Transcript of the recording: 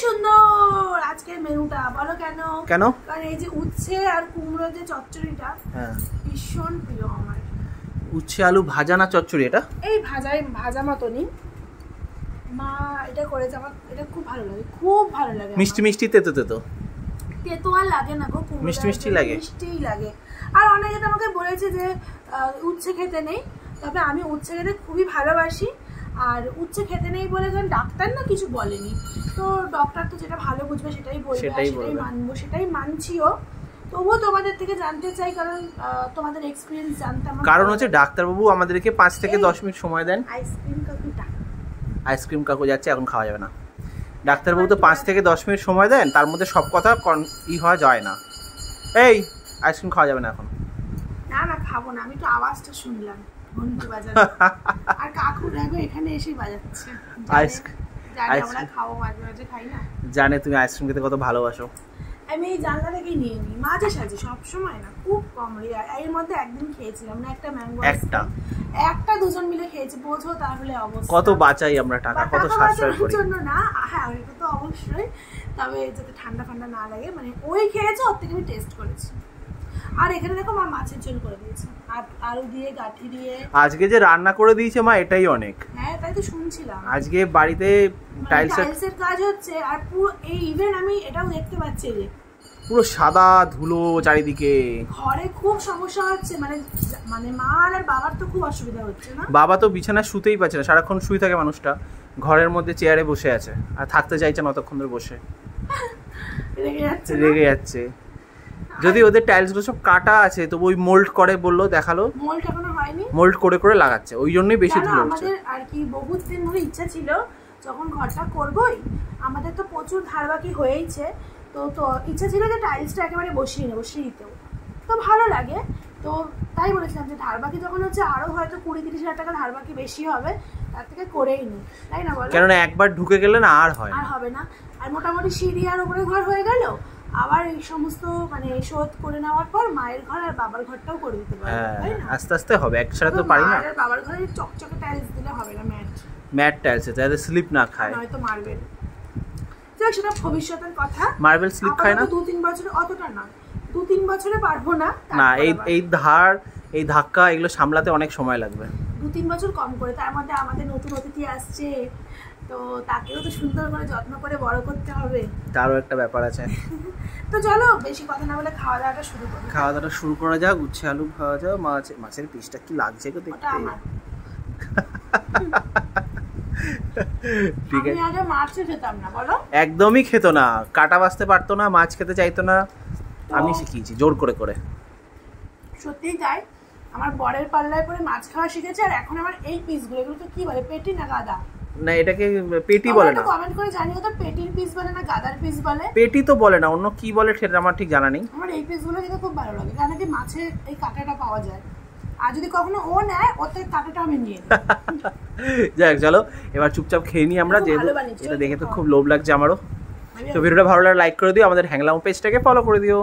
সুন্দর আজকের মেনুটা বলো কেন? কেন? কারণ এই যে উচ্ছে আর কুমড়ো যে চচ্চড়িটা ভীষণ প্রিয় আমার। উচ্ছে আলু ভাজা না চচ্চড়ি এটা? এই ভাজা মতনই মা এটা করেছে, আমার এটা খুব ভালো লাগে, খুব ভালো লাগে। মিষ্টি মিষ্টি তেতো তেতো? তেতো আর লাগে না গো, মিষ্টি মিষ্টি লাগে, মিষ্টিই লাগে। আর অনেকে তো আমাকে বলেছে যে উচ্ছে খেতে নেই, তবে আমি উচ্ছে খেতে খুবই ভালোবাসি। আর উচ্ছে খেতে নেই বলে কারণ ডাক্তার না কিছু বলেনি, তো ডক্টর তো যেটা ভালো বুঝবে সেটাই বলবে, সেটাই মানবো, সেটাই মানছিও। তবুও তোমাদের থেকে জানতে চাই, কারণ তোমাদের এক্সপিরিয়েন্স জানতে আমার। কারণ হচ্ছে ডাক্তারবাবু আমাদেরকে 5 থেকে 10 মিনিট সময় দেন। আইসক্রিম কাকু যাচ্ছে, এখন খাওয়া যাবে না। ডাক্তারবাবু তো 5 থেকে 10 মিনিট সময় দেন, তার মধ্যে সব কথা হওয়া যায় না। এই আইসক্রিম খাওয়া যাবে না এখন। না না খাবো না, আমি তো আওয়াজটা শুনলাম ঘন্টি বাজানো, আর কাকু দেখো এখানে এসে বাজাচ্ছে। আমরা খাবো, মাঝে মাঝে খাই না। জানে তুমি আইসক্রিম খেতে কত ভালোবাসো। আমি এই জানলা থেকেই নিয়ে নিই মাঝে সাঝে, সবসময় না, খুব কম। এর মধ্যে একদিন খেয়েছিলাম না, একটা ম্যাঙ্গো, একটা দুজন মিলে খেয়েছি, বোঝো তাহলে অবস্থা। কত বাঁচাই আমরা টাকা, কত সাশ্রয় করি জন্য না। হ্যাঁ ওইটা তো অবশ্যই, তবে যাতে ঠান্ডা ঠান্ডা না লাগে, মানে ওই খেয়েছে, ওর থেকে আমি টেস্ট করেছি। আর এখানে দেখো মা মাছের ঝোল করে দিয়েছে, আর আলু দিয়ে গাঠি দিয়ে। আজকে যে রান্না করে দিয়েছে মা, এটাই অনেক। হ্যাঁ তাই তো শুনছিলাম, আজকে বাড়িতে টাইলসের কাজ হচ্ছে। আর পুরো এই ইভেন আমি এটাও দেখতে পাচ্ছি যে পুরো সাদা ধুলো চারিদিকে। ঘরে খুব সমস্যা হচ্ছে, মানে মা আর বাবার তো খুব অসুবিধা হচ্ছে না। বাবা তো বিছানায় শুতেই পারছে না, সারাক্ষণ শুয়ে থাকে মানুষটা, ঘরের মধ্যে চেয়ারে বসে আছে, আর থাকতে চাইছে না অতক্ষণ ধরে বসে, রেগে যাচ্ছে। যদি ওদের টাইলস গুলো সব কাটা আছে, তো ওই মোল্ড করে বললো, দেখালো মোল্ড এখনো হয়নি, মোল্ড করে করে লাগাচ্ছে, ওই জন্যই বেশি ধুলো হচ্ছে। আমাদের আর কি বহুত দিন ধরে ইচ্ছা ছিল যখন ঘরটা করবই, আমাদের তো প্রচুর ধারবাকি হয়েইছে, তো ইচ্ছা ছিল যে টাইলসটা একেবারে বসিয়ে দিতেও, তো ভালো লাগে। তো তাই বলেছিলাম যে ধারবাকি যখন হচ্ছে আরো হয়তো 20-30 হাজার টাকা ধারবাকি বেশি হবে, তার থেকে করেই নি, তাই না বলো? কারণ একবার ঢুকে গেলে না আর হবে না। আর মোটামুটি সিঁড়ি আর উপরে ঘর হয়ে গেল, আবার এই সমস্ত মানে শোধ করে নেওয়ার পর মায়ের ঘর আর বাবার ঘরটাও করে দিতে পারবো, তাই না? আস্তে আস্তে হবে, একসাথে তো পারি না। আর বাবার ঘরে চকচকে টাইলস দিলে হবে না, ম্যাট টাইলস, যাতে স্লিপ না খায়, নয়তো মার্বেল। যাক সেটা ভবিষ্যতের কথা, মার্বেল স্লিপ খায় না, 2-3 বছরে, অতটা না, 2-3 বছরে পারবো না। না এই ধাক্কা এগুলো সামলাতে অনেক সময় লাগবে, 2-3 বছর কম করে। তার মধ্যে আমাদের নতুন অতিথি আসছে, তো তাকেও তো সুন্দর করে যত্ন করে বড় করতে হবে, তারও একটা ব্যাপার আছে। তো চলো বেশি কথা না বলে খাওয়া দাওয়াটা শুরু করা যাক। উচ্ছে আলু খাওয়া যাক। মাছের পিসটা কি লাগছে গো দেখতে। ঠিক আছে, আমি আগে মাছ খেতাম না, বলো একদমই খেতো না, কাটা বাছতে পারতো না, মাছ খেতে চাইতো না, আমি শিখিয়েছি জোর করে করে। সত্যিই তাই, আমার বরের পাল্লায় পরে মাছ খাওয়া শিখেছে। আর এখন আমার এই পিসগুলো, এগুলোকে কি বলে, পেটি না গাদা? না এটাকে পেটি বলে না, কমেন্ট করে জানিও তো, পেটির পিস বলে না গাদার পিস বলে? পেটি তো বলে না, অন্য কি বলে সেটা আমার ঠিক জানা নেই। আমার এই পিসগুলো কিন্তু খুব ভালো লাগে, কারণ কি মাছের এই কাঁটাটা পাওয়া যায়, আর যদি কখনো ও নেয় ওতে কাঁটাটা আমি নিয়ে নিই। যাক চলো এবার চুপচাপ খেয়ে নিই আমরা, যেহেতু এটা দেখে তো খুব লোভ লাগছে আমারও। তো ভিডিওটা ভালো লাগলে লাইক করে দিও, আমাদের হ্যাংলাম পেজটাকে ফলো করে দিও।